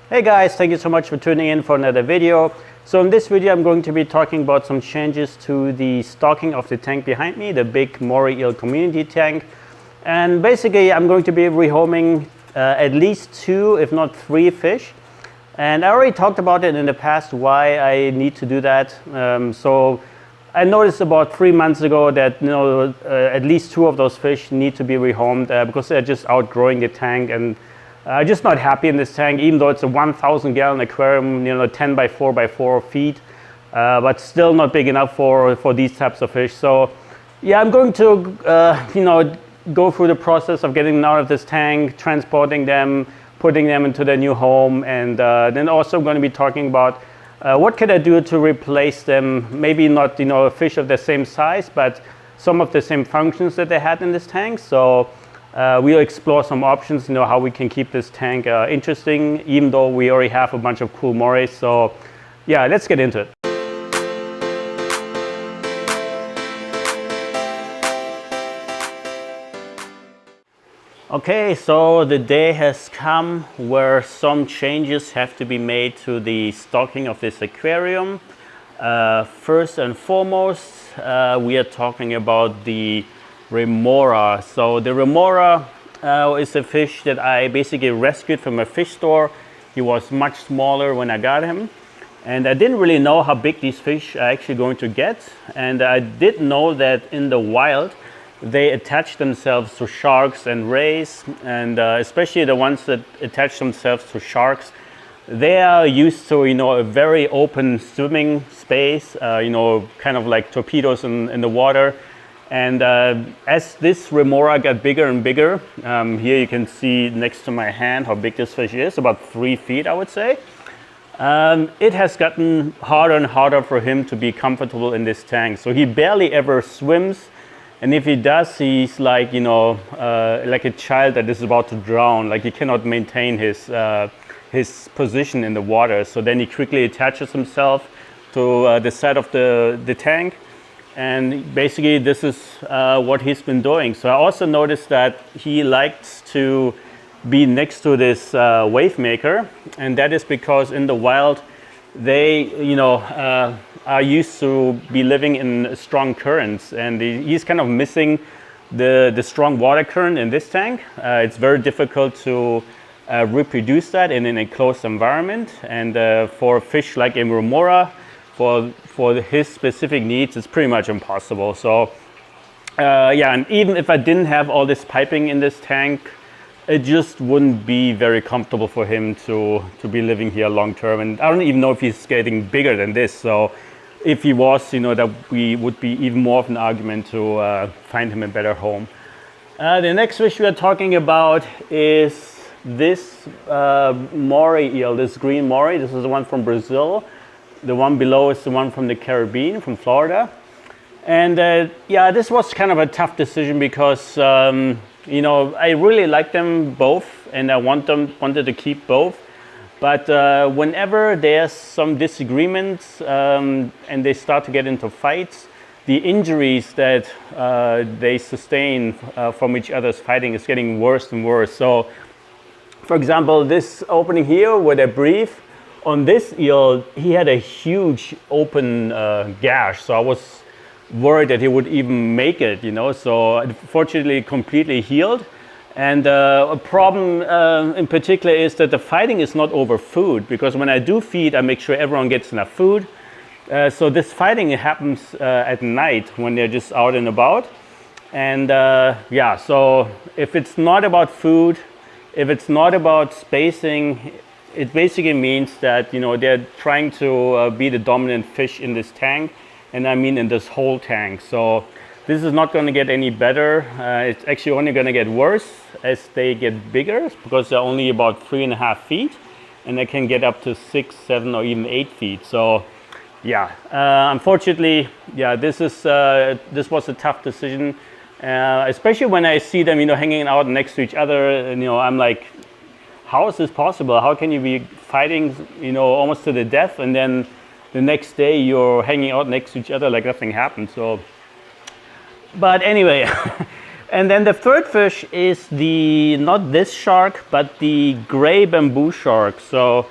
Hey guys, thank you so much for tuning in for another video. So in this video I'm going to be talking about some changes to the stocking of the tank behind me, the big Moray Eel community tank. And basically I'm going to be rehoming at least 2 if not 3 fish. And I already talked about it in the past why I need to do that. So I noticed about 3 months ago that at least 2 of those fish need to be rehomed because they're just outgrowing the tank, and just not happy in this tank, even though it's a 1,000 gallon aquarium, 10 by 4 by 4 feet, but still not big enough for these types of fish. So yeah, I'm going to go through the process of getting them out of this tank, transporting them, putting them into their new home, and then also going to be talking about what can I do to replace them, maybe not a fish of the same size, but some of the same functions that they had in this tank. So we'll explore some options, how we can keep this tank interesting, even though we already have a bunch of cool morays. So yeah, let's get into it. Okay, so the day has come where some changes have to be made to the stocking of this aquarium. First and foremost, we are talking about the remora. So the remora is a fish that I basically rescued from a fish store. He was much smaller when I got him, and I didn't really know how big these fish are actually going to get. And I did know that in the wild they attach themselves to sharks and rays, and especially the ones that attach themselves to sharks, they are used to a very open swimming space, kind of like torpedoes in the water. And as this remora got bigger and bigger, here you can see next to my hand how big this fish is, about 3 feet I would say. It has gotten harder and harder for him to be comfortable in this tank. So he barely ever swims. And if he does, he's like, like a child that is about to drown. Like he cannot maintain his position in the water. So then he quickly attaches himself to the side of the tank. And basically this is what he's been doing. So I also noticed that he likes to be next to this wave maker. And that is because in the wild, they, are used to be living in strong currents, and he's kind of missing the strong water current in this tank. It's very difficult to reproduce that in an enclosed environment, and for a fish like a remora, for his specific needs, it's pretty much impossible. So yeah, and even if I didn't have all this piping in this tank, it just wouldn't be very comfortable for him to be living here long term. And I don't even know if he's getting bigger than this. So if he was, that we would be even more of an argument to find him a better home. The next fish we are talking about is this Moray eel, this green moray. This is the one from Brazil. The one below is the one from the Caribbean, from Florida. And yeah, this was kind of a tough decision because I really like them both, and I wanted to keep both. But whenever there's some disagreements and they start to get into fights, the injuries that they sustain from each other's fighting is getting worse and worse. So, for example, this opening here where they breathe, on this eel, he had a huge open gash. So I was worried that he would even make it, So fortunately, completely healed. And a problem in particular is that the fighting is not over food, because when I do feed, I make sure everyone gets enough food. So this fighting happens at night when they're just out and about. And yeah, so if it's not about food, if it's not about spacing, it basically means that they're trying to be the dominant fish in this tank, and I mean in this whole tank. So this is not going to get any better. It's actually only going to get worse as they get bigger, because they're only about 3.5 feet, and they can get up to 6, 7, or even 8 feet. So yeah, unfortunately, yeah, this was a tough decision, especially when I see them, hanging out next to each other. And, I'm like, how is this possible? How can you be fighting, almost to the death, and then the next day you're hanging out next to each other like nothing happened? So, but anyway, And then the third fish is the, not this shark, but the gray bamboo shark. So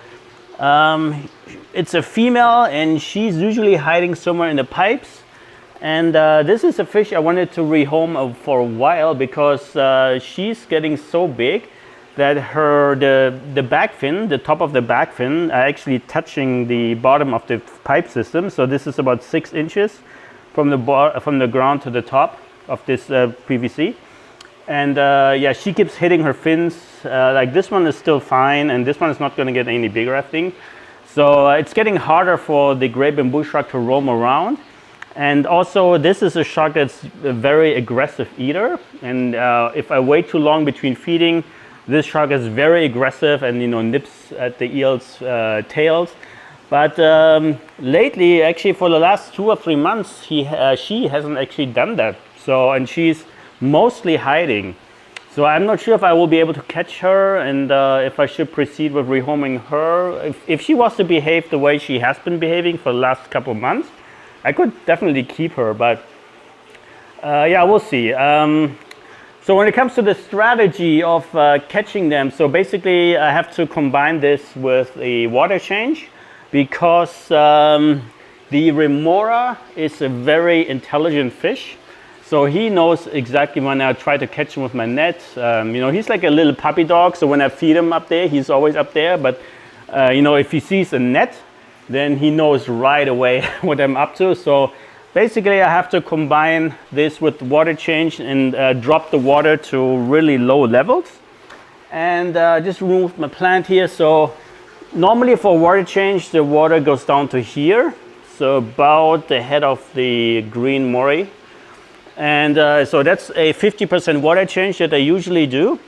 it's a female and she's usually hiding somewhere in the pipes. And this is a fish I wanted to rehome for a while because she's getting so big that the back fin, the top of the back fin, are actually touching the bottom of the pipe system. So this is about 6 inches from the ground to the top of this PVC. And yeah, she keeps hitting her fins. Like this one is still fine, and this one is not going to get any bigger, I think. So it's getting harder for the gray bamboo shark to roam around. And also, this is a shark that's a very aggressive eater. And if I wait too long between feeding, this shark is very aggressive and, you know, nips at the eel's tails. But lately, actually for the last 2 or 3 months, she hasn't actually done that. So, and she's mostly hiding. So I'm not sure if I will be able to catch her and if I should proceed with rehoming her. If she was to behave the way she has been behaving for the last couple of months, I could definitely keep her, but yeah, we'll see. So when it comes to the strategy of catching them, so basically I have to combine this with a water change because the remora is a very intelligent fish. So he knows exactly when I try to catch him with my net. You know, he's like a little puppy dog, so when I feed him up there, he's always up there. But you know, if he sees a net, then he knows right away what I'm up to. So basically I have to combine this with water change and drop the water to really low levels. And just remove my plant here. So normally for water change, the water goes down to here. So about the head of the green moray. And so that's a 50% water change that I usually do.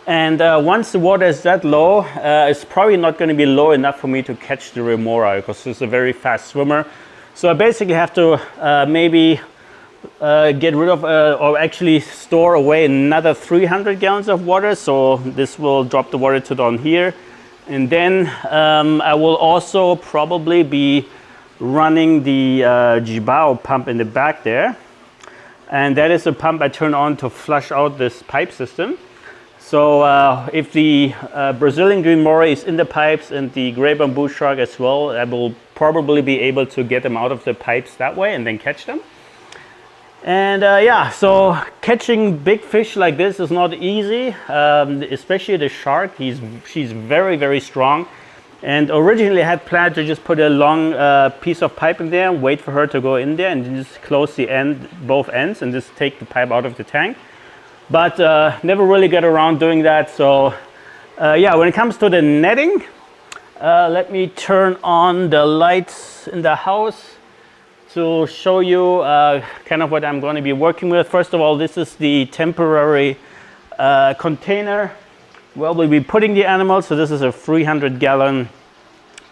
And once the water is that low, it's probably not going to be low enough for me to catch the remora because it's a very fast swimmer. So I basically have to maybe get rid of or actually store away another 300 gallons of water. So this will drop the water to down here. And then I will also probably be running the Jibao pump in the back there. And that is a pump I turn on to flush out this pipe system. So if the Brazilian green moray is in the pipes and the gray bamboo shark as well, I will probably be able to get them out of the pipes that way and then catch them. And yeah, so catching big fish like this is not easy, especially the shark. She's very, very strong. And originally I had planned to just put a long piece of pipe in there, wait for her to go in there and just close the end, both ends, and just take the pipe out of the tank. But never really got around doing that. So yeah, when it comes to the netting, let me turn on the lights in the house to show you kind of what I'm going to be working with. First of all, this is the temporary container where we'll be putting the animals. So this is a 300-gallon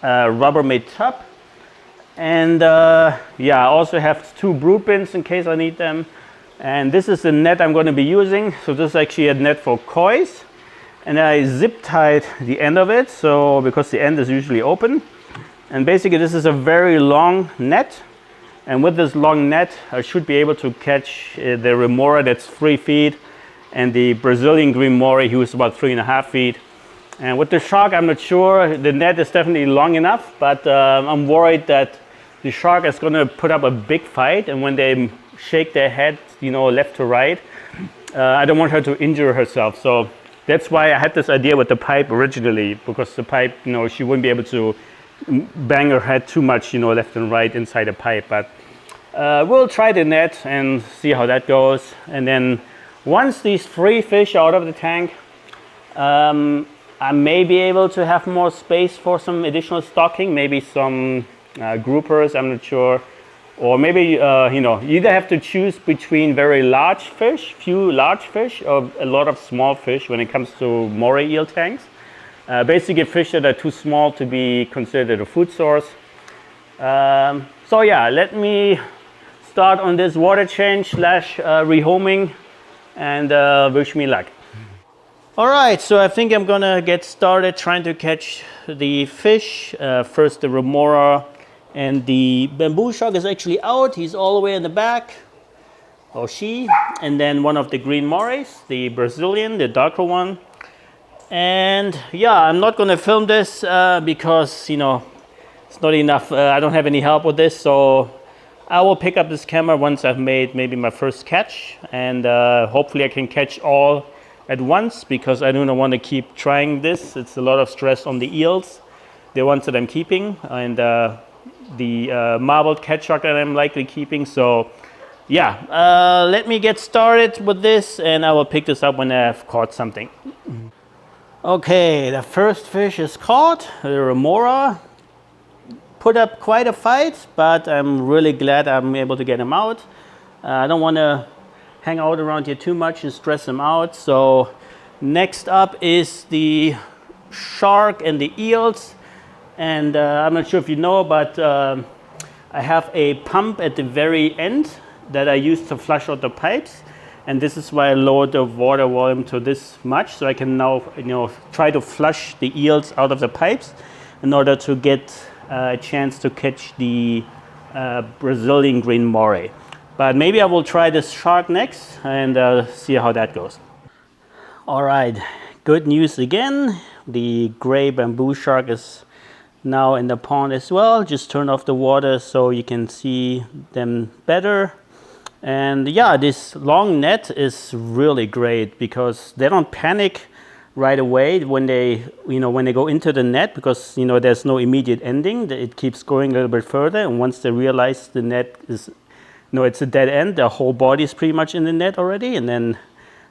Rubbermaid tub. And yeah, I also have 2 brood bins in case I need them. And this is the net I'm going to be using. So this is actually a net for kois. And I zip tied the end of it, so because the end is usually open. And basically this is a very long net. And with this long net, I should be able to catch the remora that's 3 feet and the Brazilian green moray, who is about 3.5 feet. And with the shark, I'm not sure. The net is definitely long enough, but I'm worried that the shark is going to put up a big fight. And when they shake their head, you know, left to right, I don't want her to injure herself. So that's why I had this idea with the pipe originally, because the pipe, you know, she wouldn't be able to bang her head too much, you know, left and right inside the pipe. But we'll try the net and see how that goes. And then once these 3 fish are out of the tank, I may be able to have more space for some additional stocking, maybe some groupers, I'm not sure. Or maybe, you know, you either have to choose between very large fish, few large fish, or a lot of small fish when it comes to moray eel tanks. Basically fish that are too small to be considered a food source. So yeah, let me start on this water change / rehoming and wish me luck. All right, so I think I'm gonna get started trying to catch the fish. First the remora, and the bamboo shark is actually out. He's all the way in the back. or she, and then one of the green morays, the Brazilian, the darker one. And yeah, I'm not going to film this because, you know, it's not enough. I don't have any help with this, so I will pick up this camera once I've made maybe my first catch, and hopefully I can catch all at once, because I do not want to keep trying this. It's a lot of stress on the eels, the ones that I'm keeping, and the marbled cat shark that I'm likely keeping. So yeah, let me get started with this, and I will pick this up when I've caught something. Okay, the first fish is caught, the remora. Put up quite a fight, but I'm really glad I'm able to get him out. I don't want to hang out around here too much and stress him out. So next up is the shark and the eels. And I'm not sure if you know, but I have a pump at the very end that I use to flush out the pipes. And this is why I lowered the water volume to this much, so I can now, you know, try to flush the eels out of the pipes in order to get a chance to catch the Brazilian green moray. But maybe I will try this shark next and see how that goes. All right, good news again. The gray bamboo shark is now in the pond as well. Just turn off the water so you can see them better. And yeah, this long net is really great because they don't panic right away when they, you know, when they go into the net, because, you know, there's no immediate ending. It keeps going a little bit further, and once they realize the net is, you know, it's a dead end, their whole body is pretty much in the net already. And then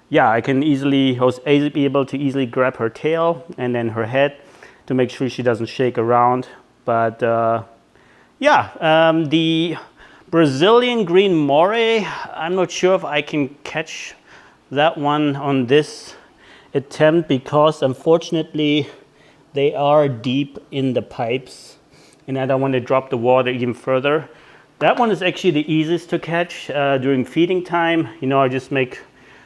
yeah, I was able to easily grab her tail and then her head to make sure she doesn't shake around. But yeah, the Brazilian green moray, I'm not sure if I can catch that one on this attempt, because unfortunately they are deep in the pipes and I don't want to drop the water even further. That one is actually the easiest to catch during feeding time. You know, I just make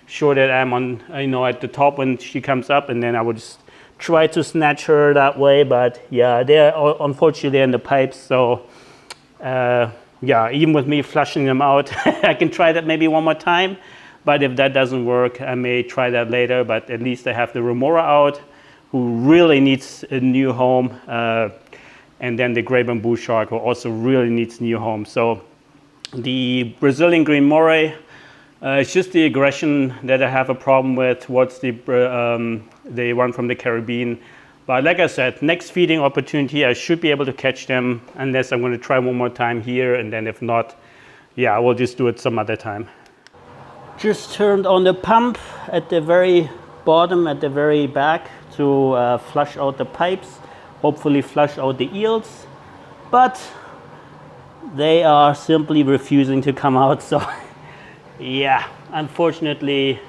sure that I'm on, you know, at the top when she comes up, and then I would just try to snatch her that way. But yeah, they're unfortunately in the pipes, so yeah, even with me flushing them out, I can try that maybe one more time. But if that doesn't work, I may try that later. But at least I have the remora out, who really needs a new home. And then the gray bamboo shark, who also really needs a new home. So the Brazilian green moray, it's just the aggression that I have a problem with towards the one from the Caribbean. But like I said, next feeding opportunity, I should be able to catch them, unless I'm going to try one more time here. And then if not, yeah, I will just do it some other time. Just turned on the pump at the very bottom, at the very back, to flush out the pipes, hopefully flush out the eels. But they are simply refusing to come out. So yeah, unfortunately,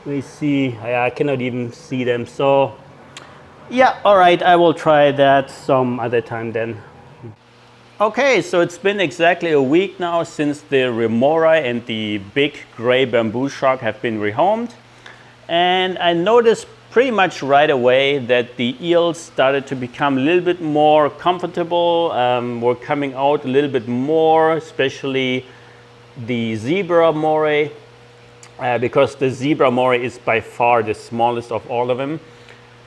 we see, I cannot even see them. So yeah, all right, I will try that some other time then. Okay, so it's been exactly a week now since the remora and the big gray bamboo shark have been rehomed. And I noticed pretty much right away that the eels started to become a little bit more comfortable, were coming out a little bit more, especially the zebra moray, because the zebra moray is by far the smallest of all of them.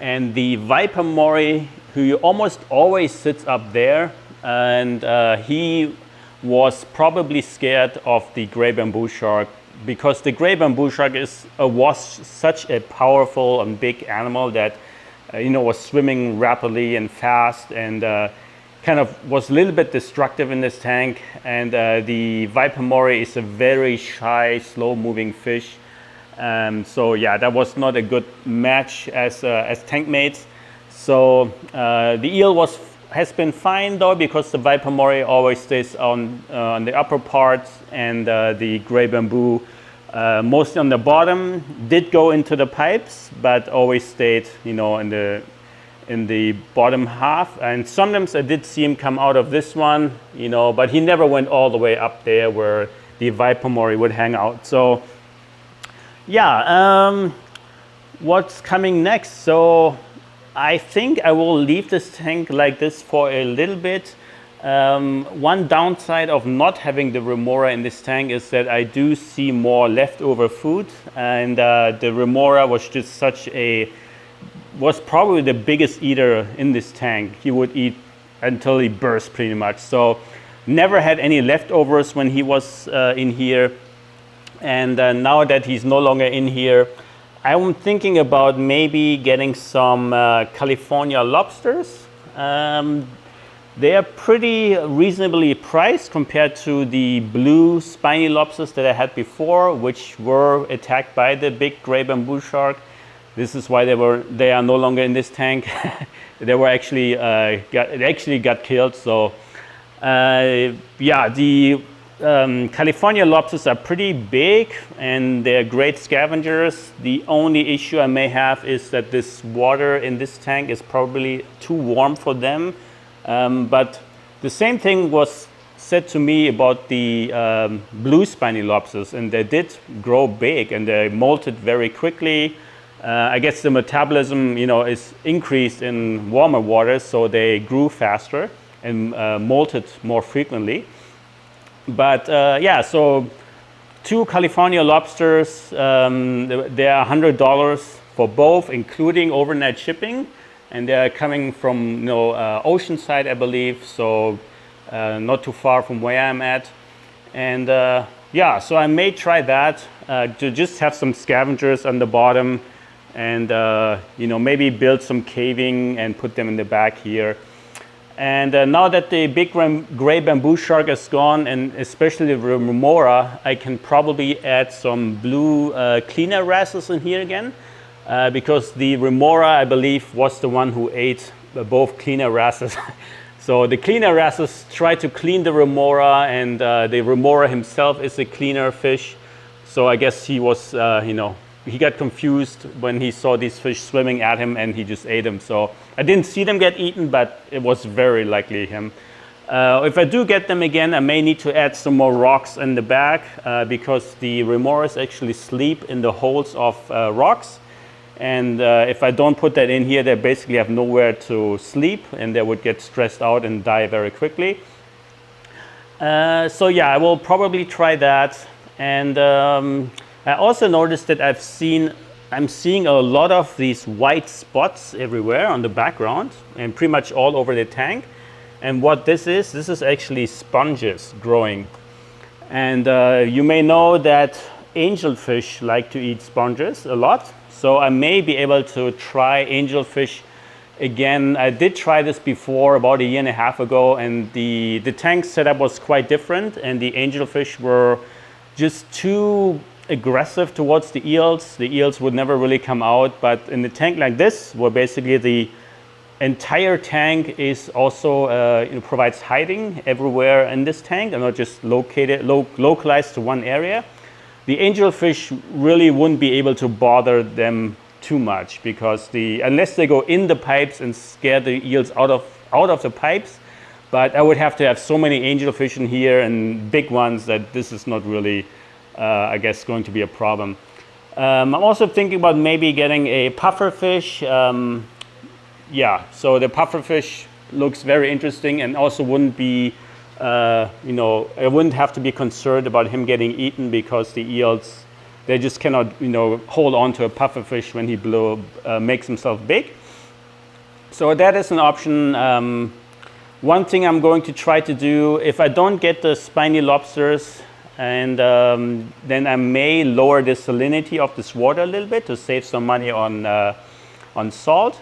And the viper moray, who almost always sits up there, and he was probably scared of the gray bamboo shark, because the gray bamboo shark was such a powerful and big animal that you know, was swimming rapidly and fast, and kind of was a little bit destructive in this tank. And the viper moray is a very shy, slow-moving fish. So yeah, that was not a good match as tank mates. So the eel has been fine though, because the viper moray always stays on the upper parts, and the gray bamboo mostly on the bottom. Did go into the pipes, but always stayed, you know, in the bottom half. And sometimes I did see him come out of this one, you know, but he never went all the way up there where the viper moray would hang out. So yeah, what's coming next? So I think I will leave this tank like this for a little bit. One downside of not having the remora in this tank is that I do see more leftover food, and the remora was just was probably the biggest eater in this tank. He would eat until he burst pretty much. So never had any leftovers when he was in here. And now that he's no longer in here, I'm thinking about maybe getting some California lobsters. They are pretty reasonably priced compared to the blue spiny lobsters that I had before, which were attacked by the big gray bamboo shark. This is why they are no longer in this tank. They were actually got killed. So yeah, the California lobsters are pretty big and they're great scavengers. The only issue I may have is that this water in this tank is probably too warm for them. But the same thing was said to me about the blue spiny lobsters, and they did grow big and they molted very quickly. I guess the metabolism, is increased in warmer waters, so they grew faster and molted more frequently. But yeah, so 2 California lobsters, they are $100 for both, including overnight shipping. And they're coming from Oceanside, I believe, so not too far from where I'm at. And yeah, so I may try that to just have some scavengers on the bottom, and maybe build some caving and put them in the back here. And now that the big gray bamboo shark is gone, and especially the remora, I can probably add some blue cleaner wrasses in here again. Because the remora, I believe, was the one who ate both cleaner wrasses. So the cleaner wrasses try to clean the remora, and the remora himself is a cleaner fish. So I guess he was, he got confused when he saw these fish swimming at him, and he just ate them. So I didn't see them get eaten, but it was very likely him. If I do get them again, I may need to add some more rocks in the back because the remoras actually sleep in the holes of rocks. And if I don't put that in here, they basically have nowhere to sleep, and they would get stressed out and die very quickly. So yeah, I will probably try that. And I also noticed that I'm seeing a lot of these white spots everywhere on the background and pretty much all over the tank. And what this is actually sponges growing. And you may know that angelfish like to eat sponges a lot. So I may be able to try angelfish again. I did try this before about 1.5 years ago, and the tank setup was quite different, and the angelfish were just too aggressive towards the eels. The eels would never really come out, but in a tank like this, where basically the entire tank is also provides hiding everywhere in this tank and not just localized to one area, the angelfish really wouldn't be able to bother them too much, because unless they go in the pipes and scare the eels out of the pipes. But I would have to have so many angelfish in here, and big ones, that this is not really I guess going to be a problem. I'm also thinking about maybe getting a pufferfish. Yeah, so the pufferfish looks very interesting, and also wouldn't be I wouldn't have to be concerned about him getting eaten, because the eels, they just cannot hold on to a pufferfish when he makes himself big. So that is an option. One thing I'm going to try to do, if I don't get the spiny lobsters, and then I may lower the salinity of this water a little bit to save some money on salt.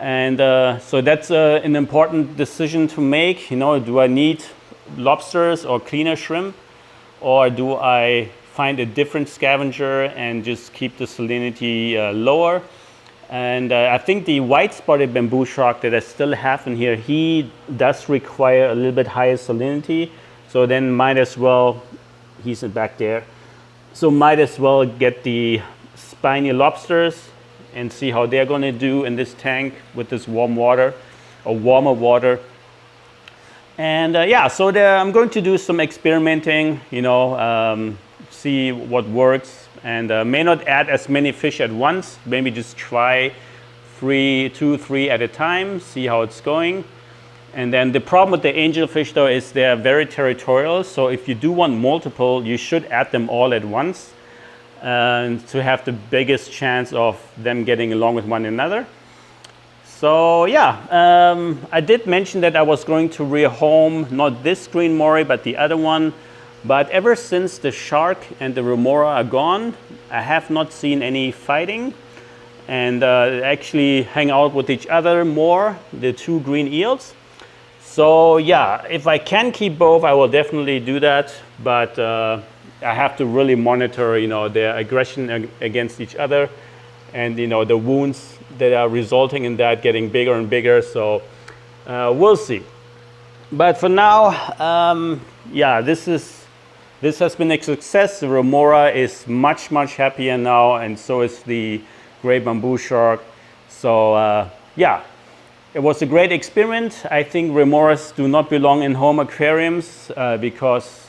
And so that's an important decision to make. Do I need lobsters or cleaner shrimp, or do I find a different scavenger and just keep the salinity lower? And I think the white-spotted bamboo shark that I still have in here, he does require a little bit higher salinity. So then might as well, he's back there, so might as well get the spiny lobsters and see how they're going to do in this tank with this warm water, or warmer water. And yeah, so I'm going to do some experimenting, see what works, and may not add as many fish at once. Maybe just try 2, 3 at a time, see how it's going. And then the problem with the angelfish though is they're very territorial. So if you do want multiple, you should add them all at once to have the biggest chance of them getting along with one another. So yeah, I did mention that I was going to rehome not this green moray but the other one. But ever since the shark and the remora are gone, I have not seen any fighting, and actually hang out with each other more, the two green eels. So yeah, if I can keep both, I will definitely do that. But I have to really monitor, you know, their aggression against each other, and you know the wounds that are resulting in that getting bigger and bigger. So we'll see. But for now, yeah, this has been a success. The remora is much happier now, and so is the gray bamboo shark. So yeah, it was a great experiment. I think remoras do not belong in home aquariums because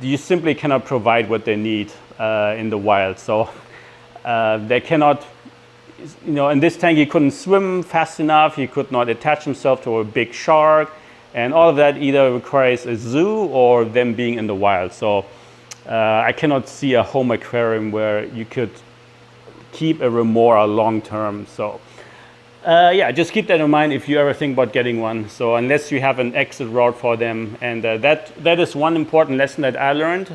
you simply cannot provide what they need in the wild. So they cannot, you know, in this tank he couldn't swim fast enough, he could not attach himself to a big shark, and all of that either requires a zoo or them being in the wild. So I cannot see a home aquarium where you could keep a remora long term. So yeah, just keep that in mind if you ever think about getting one. So unless you have an exit route for them, and that is one important lesson that I learned,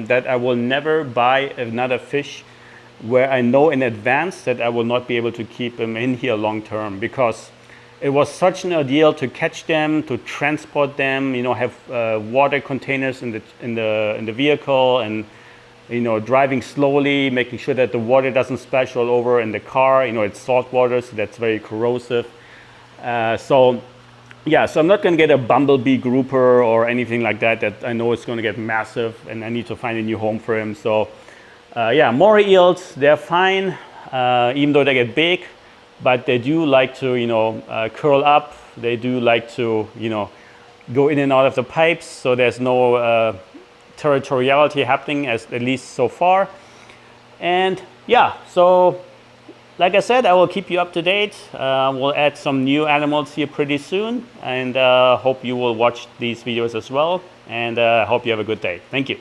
that I will never buy another fish where I know in advance that I will not be able to keep them in here long term, because it was such an ordeal to catch them, to transport them, you know, have water containers in the vehicle, and you know, driving slowly, making sure that the water doesn't splash all over in the car. You know, it's salt water, so that's very corrosive. So yeah, so I'm not going to get a bumblebee grouper or anything like that that I know is going to get massive and I need to find a new home for him. So yeah, moray eels, they're fine, even though they get big, but they do like to, you know, curl up. They do like to, you know, go in and out of the pipes. So there's no territoriality happening, at least so far. And yeah, so like I said, I will keep you up to date. We'll add some new animals here pretty soon, and hope you will watch these videos as well, and hope you have a good day. Thank you.